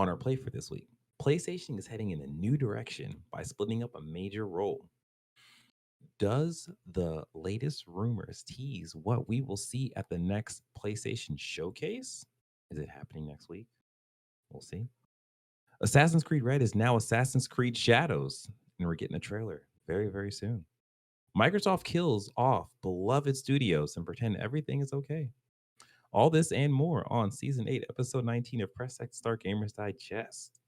on our plate for this week. PlayStation is heading in a new direction by splitting up a major role. Does the latest rumors tease what we will see at the next PlayStation showcase? Is it happening next week? We'll see. Assassin's Creed Red is now Assassin's Creed Shadows, and we're getting a trailer very, very soon. Microsoft kills off beloved studios and pretend everything is okay. All this and more on Season 8, Episode 19 of Press X Start Gamers Digest.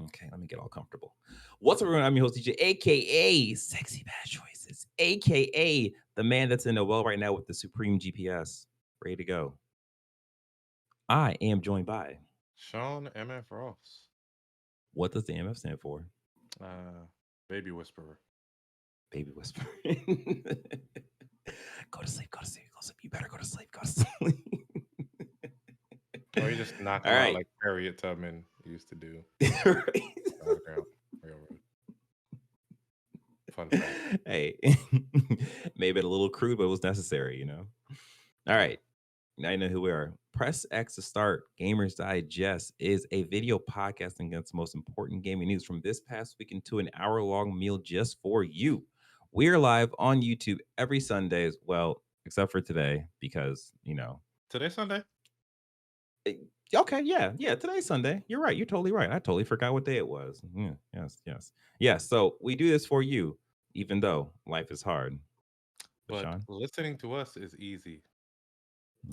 Okay, let me get all comfortable. What's up, everyone? I'm your host, DJ, aka Sexy Bad Choices, aka the man that's in the well right now with the Supreme GPS. Ready to go. I am joined by. Sean MF Ross. What does the MF stand for? Uh, Baby Whisperer. Baby whisper. Go to sleep, go to sleep, go to sleep. You better go to sleep, go to sleep. Or you just knock All him out right. like Harriet Tubman used to do. Right. Underground Railroad. Fun fact. Hey, maybe a little crude, but it was necessary, you know? All Yeah. right. Now you know who we are. Press X to start. Gamers Digest is a video podcasting against the most important gaming news from this past week into an hour-long meal just for you. We are live on YouTube every Sunday as well, except for today because, Today Sunday? eh, okay, yeah, today's Sunday. You're right. You're totally right. I totally forgot what day it was. Yeah, yes. So we do this for you, even though life is hard. But But Sean? listening to us is easy.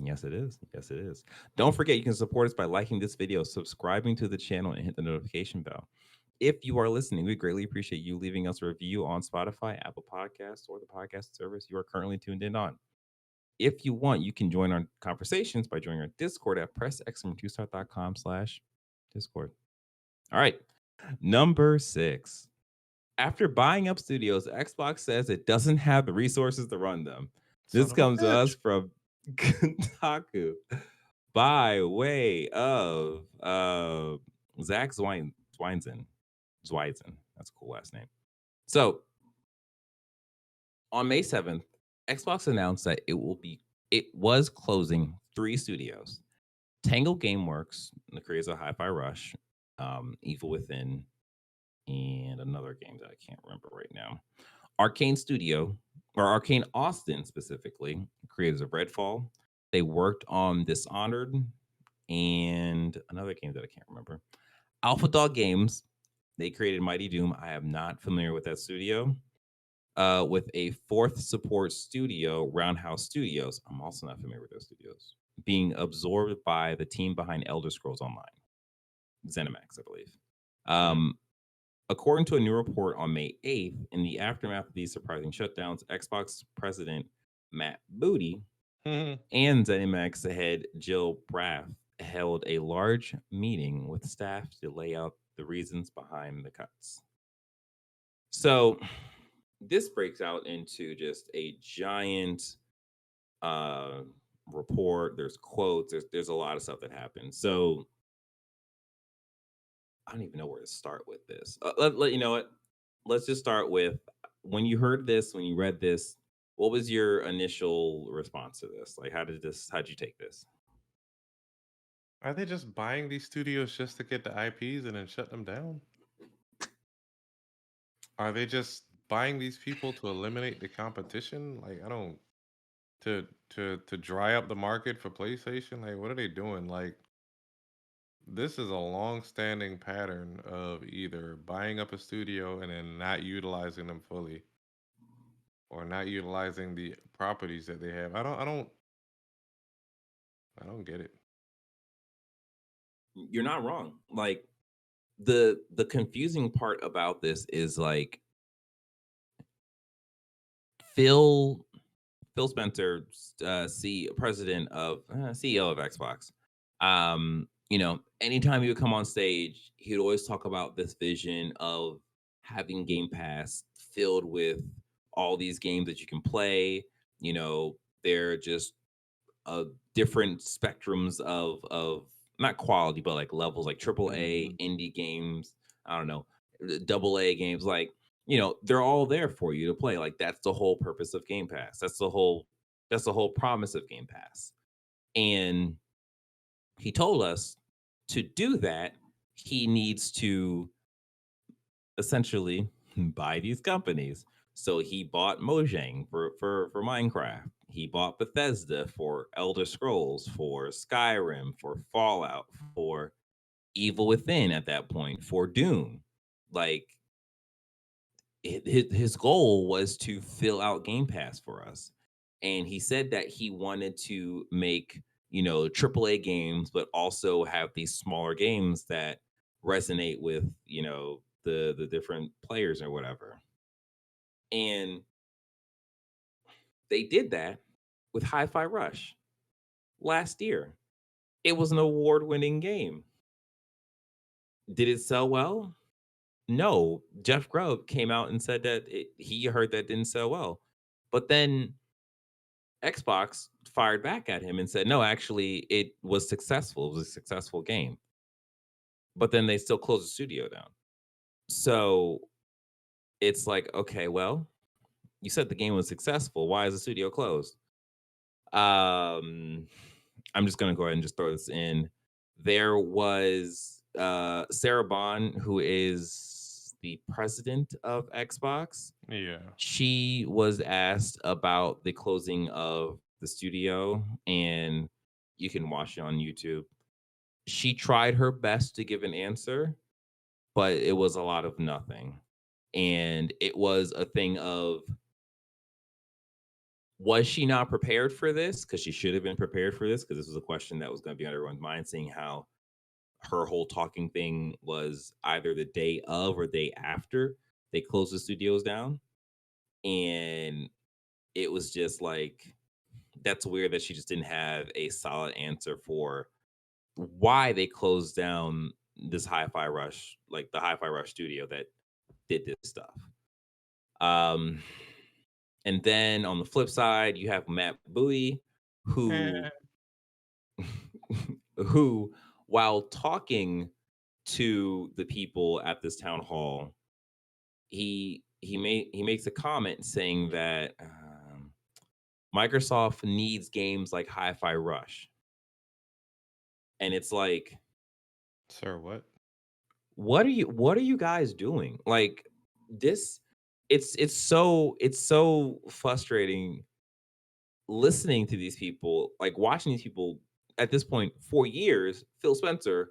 Yes, it is. Yes, it is. Don't forget, you can support us by liking this video, subscribing to the channel, and hit the notification bell. If you are listening, we greatly appreciate you leaving us a review on Spotify, Apple Podcasts, or the podcast service you are currently tuned in on. If you want, you can join our conversations by joining our Discord at pressxfrom2start.com/Discord. All right. Number 6. After buying up studios, Xbox says it doesn't have the resources to run them. Son This of a comes to us bitch. from Kotaku by way of Zach Zweinzen. Zweizen. That's a cool last name. So on May 7th, Xbox announced that it was closing 3 studios. Tango Gameworks, the creators of Hi-Fi Rush, Evil Within, and another game that I can't remember right now. Arkane Studio, or Arkane Austin specifically, creators of Redfall. They worked on Dishonored and another game that I can't remember. Alpha Dog Games, they created Mighty Doom. I am not familiar with that studio. With a fourth support studio, Roundhouse Studios. I'm also not familiar with those studios. Being absorbed by the team behind Elder Scrolls Online, ZeniMax, I believe. Mhm. According to a new report on May 8th, in the aftermath of these surprising shutdowns, Xbox president Matt Booty and ZeniMax head Jill Braff held a large meeting with staff to lay out the reasons behind the cuts. So this breaks out into just a giant uh, report. There's quotes. There's a lot of stuff that happened. So I don't even know where to start with this. You know what? Let's just start with when you heard this, when you read this. What was your initial response to this? Like, how'd you take this? Are they just buying these studios just to get the IPs and then shut them down? Are they just buying these people to eliminate the competition? Like I don't to dry up the market for PlayStation? Like what are they doing? Like this is a long-standing pattern of either buying up a studio and then not utilizing them fully or not utilizing the properties that they have. I don't get it. You're not wrong. Like the confusing part about this is like Phil Phil Spencer, president of CEO of Xbox. Anytime he would come on stage, he would always talk about this vision of having Game Pass filled with all these games that you can play. They're just different spectrums of not quality, but like levels, like triple A Mhm. indie games. I don't know, double A games. Like they're all there for you to play. Like that's the whole purpose of Game Pass. That's the whole promise of Game Pass. And he told us To do that, he needs to essentially buy these companies. So he bought Mojang for Minecraft. He bought Bethesda for Elder Scrolls, for Skyrim, for Fallout, for Evil Within at that point, for Doom. Like his goal was to fill out Game Pass for us. And he said that he wanted to make, AAA games, but also have these smaller games that resonate with, the different players or whatever. And they did that with Hi-Fi Rush last year. It was an award-winning game. Did it sell well? No. Jeff Grubb came out and said that he heard that didn't sell well. But then Xbox fired back at him and said, no, actually, it was successful. It was a successful game. But then they still closed the studio down. So it's like, okay, well, you said the game was successful. Why is the studio closed? Um, I'm just gonna go ahead and just throw this in. There was Sarah Bond, who is the president of Xbox. Yeah. She was asked about the closing of the studio, and you can watch it on YouTube. She tried her best to give an answer, but it was a lot of nothing. And it was a thing of, was she not prepared for this? Because she should have been prepared for this, because this was a question that was going to be on everyone's mind, seeing how her whole talking thing was either the day of or day after they closed the studios down. And it was just like, that's weird that she just didn't have a solid answer for why they closed down this Hi-Fi Rush, like the Hi-Fi Rush studio that did this stuff. Um, and then on the flip side, you have Matt Bowie, who Eh, who, while talking to the people at this town hall, he makes a comment saying that Microsoft needs games like Hi-Fi Rush, and it's like, sir, what? what are you guys doing? Like this, it's so frustrating listening to these people, like watching these people at this point for years, Phil Spencer,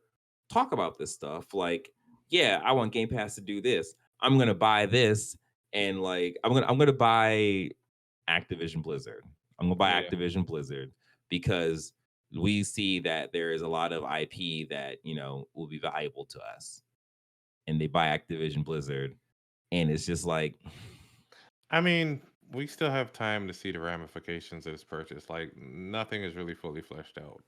talk about this stuff. Like, yeah, I want Game Pass to do this. I'm gonna buy this, and like I'm gonna buy Activision Blizzard. I'm gonna buy Yeah. Activision Blizzard because we see that there is a lot of IP that will be valuable to us, and they buy Activision Blizzard, and it's just like I mean, we still have time to see the ramifications of this purchase. Like, nothing is really fully fleshed out.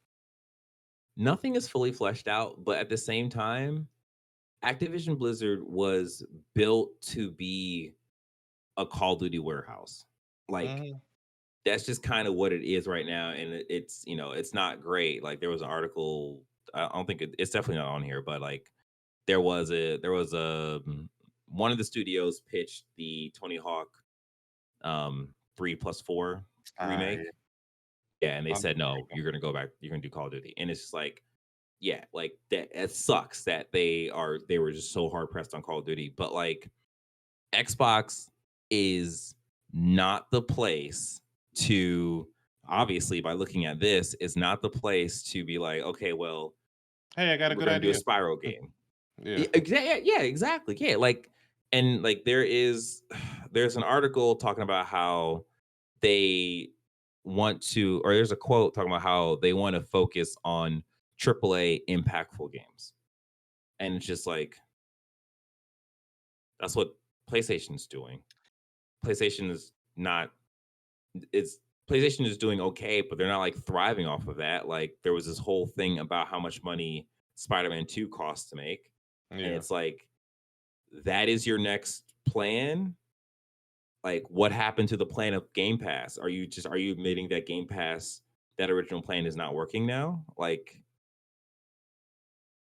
nothing is fully fleshed out, but at the same time, Activision Blizzard was built to be a Call of Duty warehouse. Like Hmm. that's just kind of what it is right now, and it's not great. Like there was an article, I don't think it's definitely not on here, but like there was a one of the studios pitched the Tony Hawk 3+4 remake. Yeah. Yeah, and they said no, Understandable. you're gonna go back, you're gonna do Call of Duty, and it's just like, yeah, like that. It sucks that they were just so hard pressed on Call of Duty, but like Xbox is not the place to, obviously by looking at this, is not the place to be like, okay, well, Hey, I got a we're good gonna do a idea. Spyro game. Yeah. Yeah, exactly. Yeah, like, and like there's an article talking about how they want to, or there's a quote talking about how they want to focus on AAA impactful games. And it's just like, that's what PlayStation's doing. PlayStation is not, it's PlayStation is doing okay, but they're not like thriving off of that. Like there was this whole thing about how much money Spider-Man 2 costs to make. And Yeah. it's like, that is your next plan? Like what happened to the plan of Game Pass? Are you admitting that Game Pass, that original plan, is not working now? Like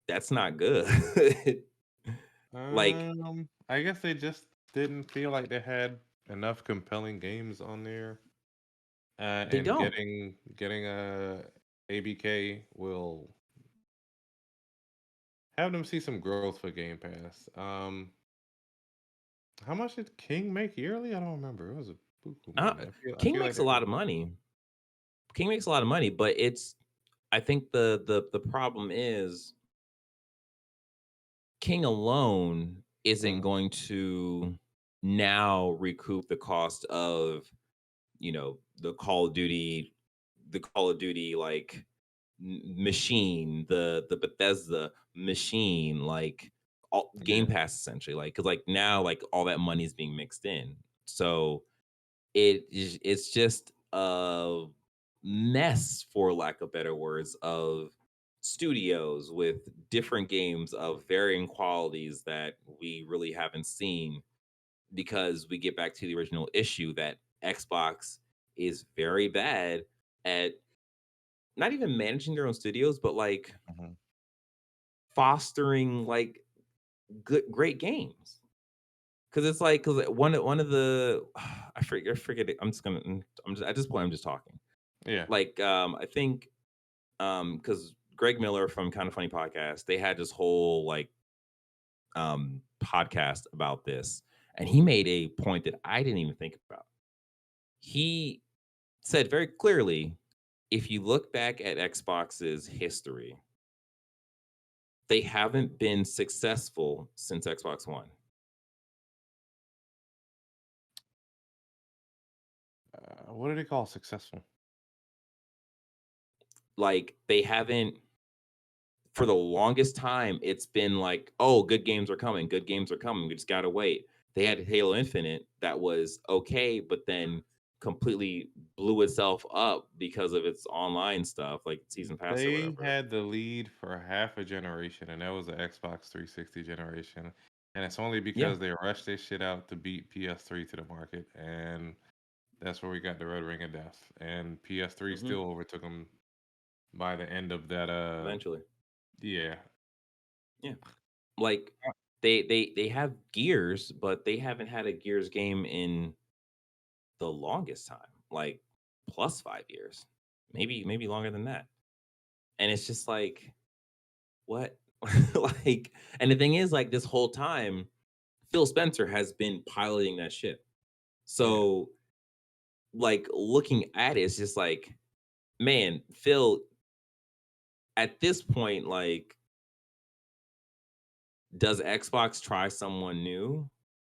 that's not good. Like I guess they just didn't feel like they had enough compelling games on there. they And don't. getting a ABK will have them see some growth for Game Pass. How much did King make yearly? I don't remember. It was a buku Uh, money. I King feel like makes a they lot were. of money. King makes a lot of money, but it's I think the problem is King alone isn't Mhm. going to now recoup the cost of, the Call of Duty like machine, the Bethesda machine, like all Game Yeah. Pass essentially, like because like now like all that money is being mixed in, so it's just a mess, for lack of better words, of studios with different games of varying qualities that we really haven't seen, because we get back to the original issue that Xbox is very bad at not even managing their own studios, but like Mhm. fostering like great games. Because it's like, because one of the I forget it. I'm just gonna I'm just at this point I'm just talking. Yeah. Like I think because Greg Miller from Kind of Funny Podcast, they had this whole like podcast about this, and he made a point that I didn't even think about. He said very clearly, if you look back at Xbox's history, they haven't been successful since Xbox One. What do they call successful? Like they haven't, for the longest time, it's been like, oh, good games are coming, good games are coming. We just gotta wait. They had Halo Infinite that was okay, but then completely blew itself up because of its online stuff, like season pass or They whatever. had the lead for half a generation, and that was the Xbox 360 generation. And it's only Yeah. because they rushed this shit out to beat PS3 to the market, and that's where we got the Red Ring of Death. And PS3 Hmm. still overtook them by the end of that. Eventually. Yeah, Yeah. Like they have Gears, but they haven't had a Gears game in the longest time, like plus 5 years, maybe longer than that. And it's just like, what? Like, and the thing is, like, this whole time, Phil Spencer has been piloting that ship. yeah. So, like, looking at it, it's just like, man, Phil, at this point, like, does Xbox try someone new?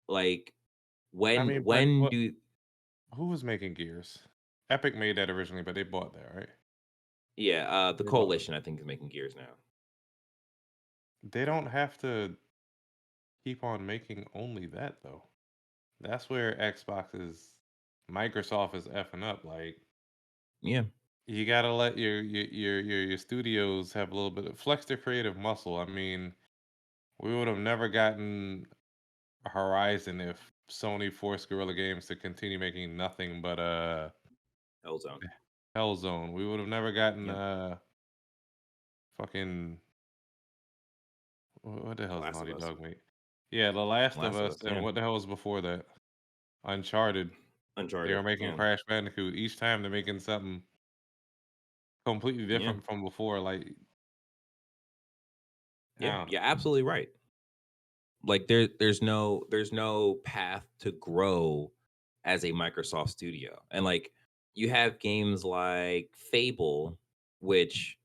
Like, I when mean, but when what? do Who was making Gears? Epic made that originally, but they bought that, right? yeah, the They bought. coalition I think is making Gears now. They don't have to keep on making only that though. That's where Xbox is. Microsoft is effing up. Like Yeah. you gotta let your studios have a little bit of flex their creative muscle. I mean, we would have never gotten Horizon if Sony forced Guerrilla Games to continue making nothing but Hellzone. Hellzone. We would have never gotten Yep. fucking what the hell is Last of Naughty Us. Dog mate? Yeah, The Last of Last of Us, Us. and Yeah. what the hell was before that? Uncharted. They Uncharted. were making Yeah. Crash Bandicoot. Each time they're making something completely Yeah. different from before. Like I Yeah. don't know. You're absolutely right. Like there's no path to grow as a Microsoft studio. And like you have games like Fable, which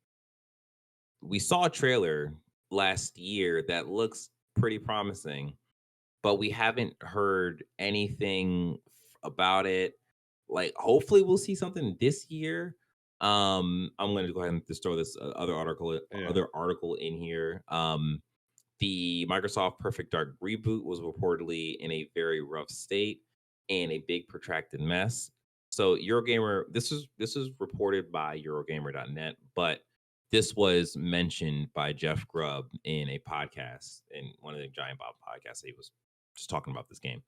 we saw a trailer last year that looks pretty promising, but we haven't heard anything about it. Like hopefully we'll see something this year. I'm going to go ahead and just throw this Yeah. other article in here. The Microsoft Perfect Dark reboot was reportedly in a very rough state and a big protracted mess. So Eurogamer, this is reported by Eurogamer.net, but this was mentioned by Jeff Grubb in a podcast, in one of the Giant Bomb podcasts. He was just talking about this game.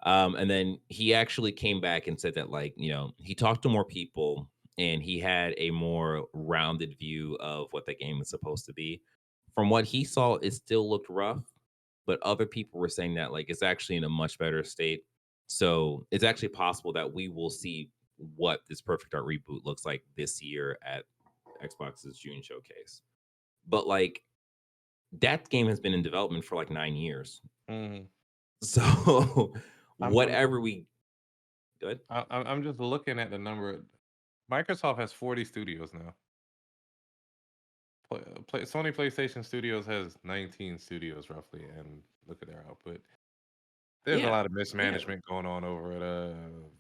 And then he actually came back and said that, like, he talked to more people and he had a more rounded view of what the game is supposed to be. From what he saw, it still looked rough, but other people were saying that like it's actually in a much better state. So it's actually possible that we will see what this Perfect Art reboot looks like this year at Xbox's June showcase. But like That game has been in development for like 9 years. Mhm. So I'm whatever we good. I'm just looking at the number. Microsoft has 40 studios now. Sony PlayStation Studios has 19 studios roughly, and look at their output. There's a Yeah. lot of Yeah. mismanagement going on over at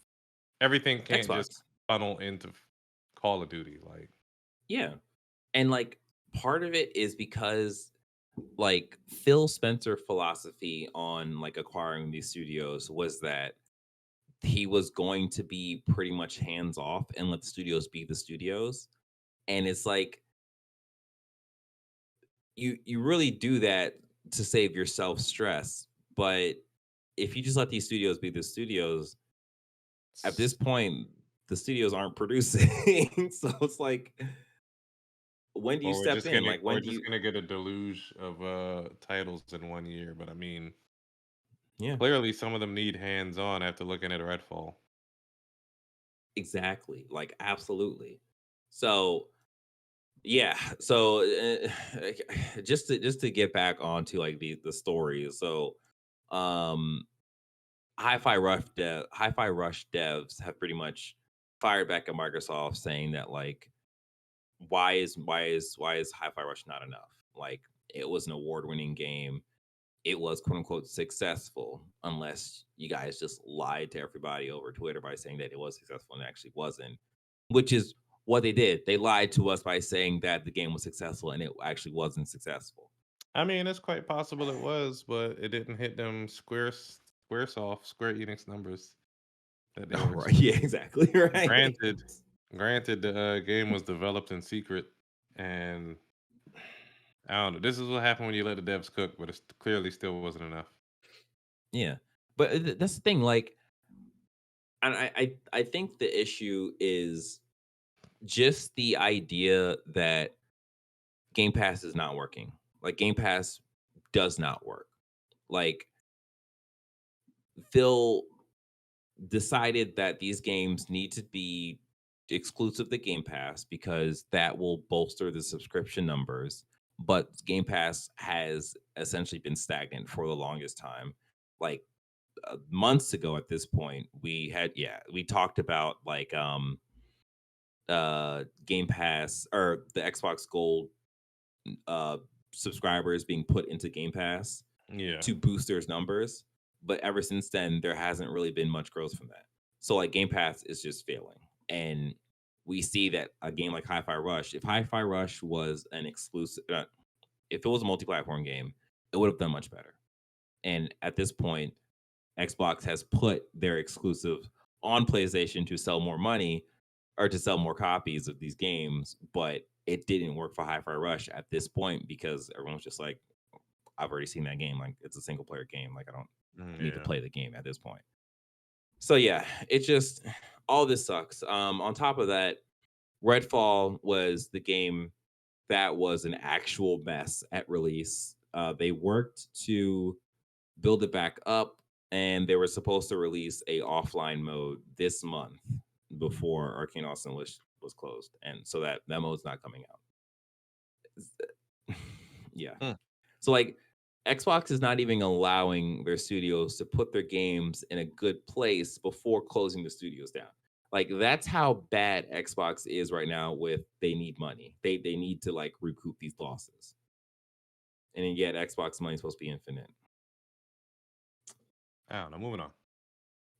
everything can't just Xbox. funnel into Call of Duty. Like, Yeah. And like part of it is because like Phil Spencer philosophy on like acquiring these studios was that he was going to be pretty much hands off and let the studios be the studios. And it's like you really do that to save yourself stress. But if you just let these studios be the studios, at this point, the studios aren't producing. So it's like, when do you or we're step just in? gonna Like, we're when do just you? gonna get a deluge of titles in 1 year. But I mean, Yeah, clearly some of them need hands on after looking at Redfall. exactly. Like, absolutely. So yeah. So just to get back onto like the story. So um Hi-Fi Rush devs have pretty much fired back at Microsoft saying that like why is Hi-Fi Rush not enough? Like, it was an award-winning game. It was quote unquote successful, unless you guys just lied to everybody over Twitter by saying that it was successful and it actually wasn't, which is what they did. They lied to us by saying that the game was successful and it actually wasn't successful. I mean, it's quite possible it was, but it didn't hit them Square Enix numbers that they Oh, were right. Yeah, expecting. exactly. Right. Granted, granted, the game was developed in secret, and I don't know. This is what happened when you let the devs cook, but it clearly still wasn't enough. Yeah. But that's the thing. Like, and I think the issue is just the idea that Game Pass is not working. Like, Game Pass does not work. Like, Phil decided that these games need to be exclusive to Game Pass because that will bolster the subscription numbers. But Game Pass has essentially been stagnant for the longest time. Like, months ago at this point, we talked about like Game Pass or the Xbox Gold uh subscribers being put into Game Pass Yeah. to boost their numbers. But ever since then, there hasn't really been much growth from that. So like Game Pass is just failing. And we see that a game like Hi-Fi Rush, if Hi-Fi Rush was an exclusive, if it was a multi-platform game, it would have done much better. And at this point, Xbox has put their exclusive on PlayStation to sell more money or to sell more copies of these games, but it didn't work for Hi-Fi Rush at this point because everyone's just like, I've already seen that game. Like, it's a single player game. Like, I don't need to Yeah. play the game at this point. So yeah, it just all this sucks. On top of that, Redfall was the game that was an actual mess at release. They worked to build it back up, and they were supposed to release a offline mode this month before Arkane Austin was closed, and so that mode's not coming out. Yeah. Hmm. So like Xbox is not even allowing their studios to put their games in a good place before closing the studios down. Like, that's how bad Xbox is right now with they need money. They need to like recoup these losses. And then yet Xbox money is supposed to be infinite. I don't know. Moving on.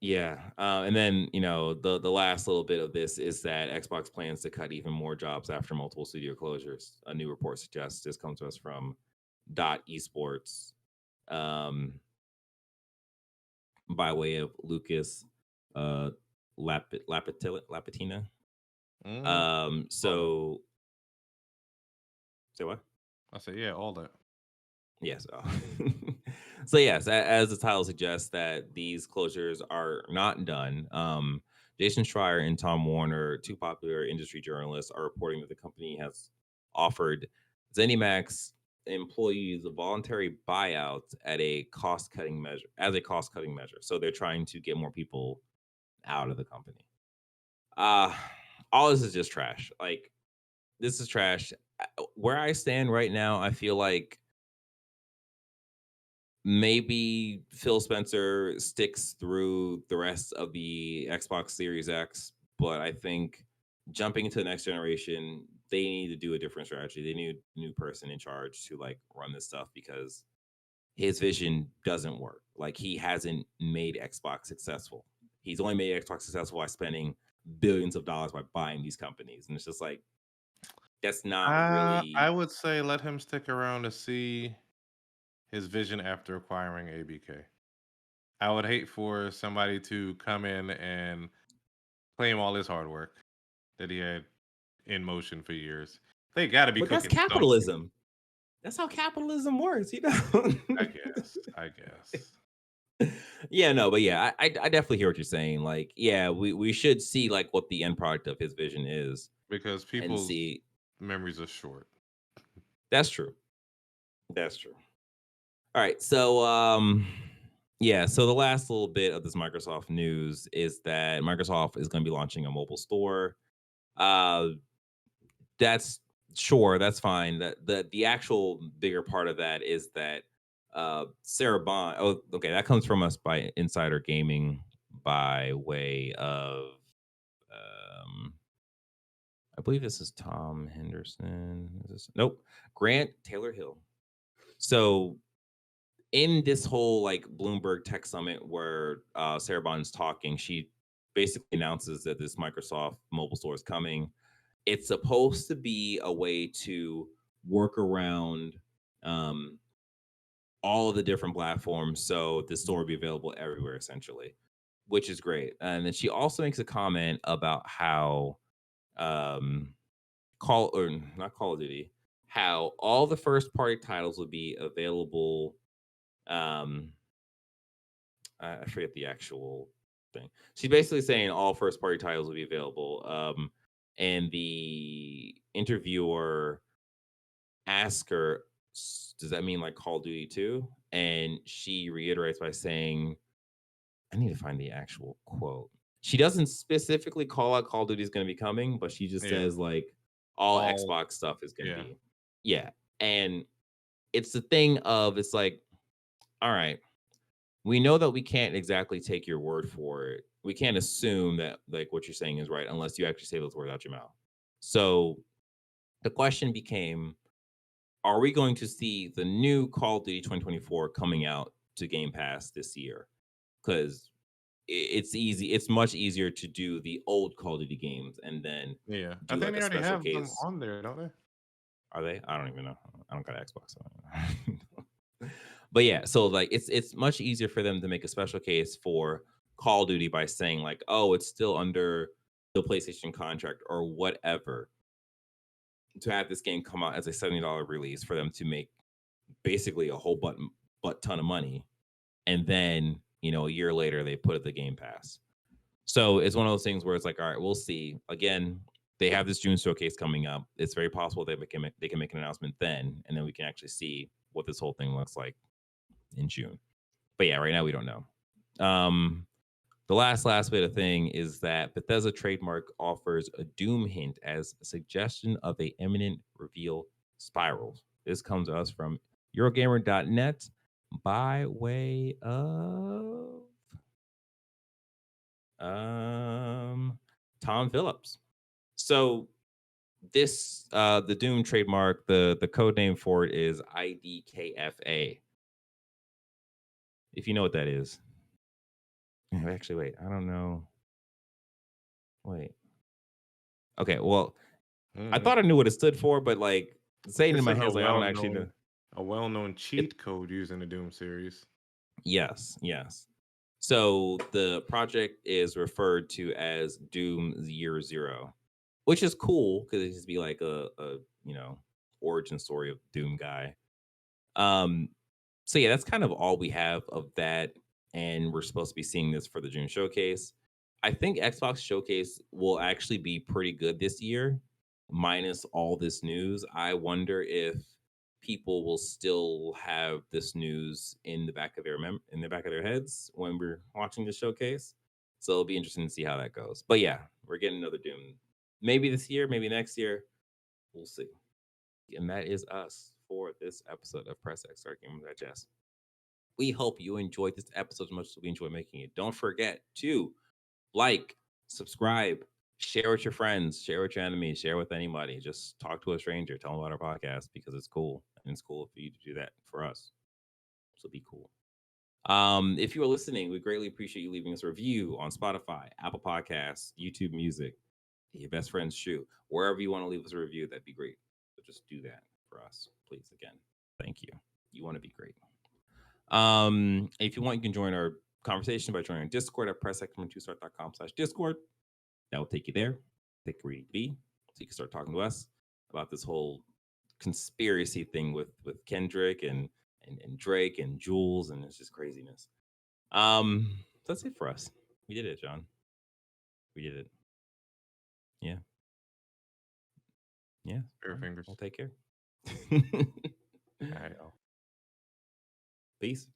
Yeah, and then the last little bit of this is that Xbox plans to cut even more jobs after multiple studio closures. A new report suggests. This comes to us from Dot Esports, um, by way of Lucas uh, Lapatina. Mm-hmm. All that. So say what? I said, yeah, all that. Yes. So yes, as the title suggests, that these closures are not done. Jason Schreier and Tom Warner, two popular industry journalists, are reporting that the company has offered ZeniMax employees a voluntary buyout at a cost-cutting measure, as a cost-cutting measure. So they're trying to get more people out of the company. Uh all this is just trash. Like, this is trash. Where I stand right now, I feel like maybe Phil Spencer sticks through the rest of the Xbox Series X, but I think jumping into the next generation, they need to do a different strategy. They need a new person in charge to like run this stuff because his vision doesn't work. Like he hasn't made Xbox successful. He's only made Xbox successful by spending billions of dollars by buying these companies, and it's just like that's not I really. would say let him stick around to see his vision after acquiring ABK. I would hate for somebody to come in and claim all his hard work that he had in motion for years. They got to be But that's cooking something. capitalism. That's how capitalism works, you know. I guess. I guess. Yeah, no, but yeah, I definitely hear what you're saying. Like, yeah, we should see like what the end product of his vision is Because and people's see. memories are short. That's true. That's true. All right, so yeah, so the last little bit of this Microsoft news is that Microsoft is going to be launching a mobile store. Uh that's sure, that's fine. That the actual bigger part of that is that Sarah Bond. Oh, okay, that comes from us by Insider Gaming by way of I believe this is Tom Henderson. Is this nope, Grant Taylor Hill. So in this whole like Bloomberg Tech Summit where Sarah Bond's talking, she basically announces that this Microsoft mobile store is coming. It's supposed to be a way to work around um, all of the different platforms, so the store will be available everywhere, essentially, which is great. And then she also makes a comment about how um, Call or not Call of Duty, how all the first party titles will be available. Um, I forget the actual thing. She's basically saying all first party titles will be available. And the interviewer asked her, "Does that mean like Call of Duty 2?" And she reiterates by saying, "I need to find the actual quote." She doesn't specifically call out Call of Duty is going to be coming, but she just Yeah. says like all All Xbox stuff is going to yeah. be, yeah. And it's the thing of it's like, all right, we know that we can't exactly take your word for it. We can't assume that like what you're saying is right unless you actually say those words out your mouth. So the question became, are we going to see the new Call of Duty 2024 coming out to Game Pass this year? Because it's easy, it's much easier to do the old Call of Duty games and then Yeah. I do think like they a already special have them case. on there, don't they? Are they? I don't even know. I don't got an Xbox. So I don't know. But yeah, so like it's much easier for them to make a special case for Call of Duty by saying like, oh, it's still under the PlayStation contract or whatever to have this game come out as a $70 release for them to make basically a whole butt ton of money, and then a year later they put it the Game Pass. So it's one of those things where it's like, all right, we'll see. Again, they have this June showcase coming up. It's very possible they can make an announcement then, and then we can actually see what this whole thing looks like in June. But yeah, right now we don't know. The last bit of thing is that Bethesda trademark offers a Doom hint as a suggestion of a imminent reveal spiral. This comes to us from Eurogamer.net by way of Tom Phillips. So this the Doom trademark, the code name for it is IDKFA. If you know what that is. Actually, wait, I don't know. Wait. Okay, well, I Mm. thought I knew what it stood for, but like saying it in It's my like head, like I don't actually know. a well-known It cheat code used in the Doom series. yes, yes. So the project is referred to as Doom Year Zero, which is cool because it just be like a origin story of Doom guy. Um, so yeah, that's kind of all we have of that, and we're supposed to be seeing this for the June showcase. I think Xbox Showcase will actually be pretty good this year, minus all this news. I wonder if people will still have this news in the back of in the back of their heads when we're watching the showcase. So it'll be interesting to see how that goes. But yeah, we're getting another Doom. Maybe this year, maybe next year. We'll see. And that is us for this episode of Press X Start Game Digest. We hope you enjoyed this episode as much as we enjoy making it. Don't forget to like, subscribe, share with your friends, share with your enemies, share with anybody. Just talk to a stranger, tell them about our podcast because it's cool. And it's cool for you to do that for us. So be cool. If you are listening, we greatly appreciate you leaving us a review on Spotify, Apple Podcasts, YouTube Music, your best friend's shoe, wherever you want to leave us a review. That'd be great. So just do that for us, please. Again, thank you. You want to be great. If you want, you can join our conversation by joining our Discord at press2start.com/Discord. That will take you there. Take where you need to be, so you can start talking to us about this whole conspiracy thing with Kendrick and Drake and Jules, and it's just craziness. That's it for us. We did it, John. We did it. Yeah. Yeah. Fair fingers. We'll take care. All right, y'all. Peace.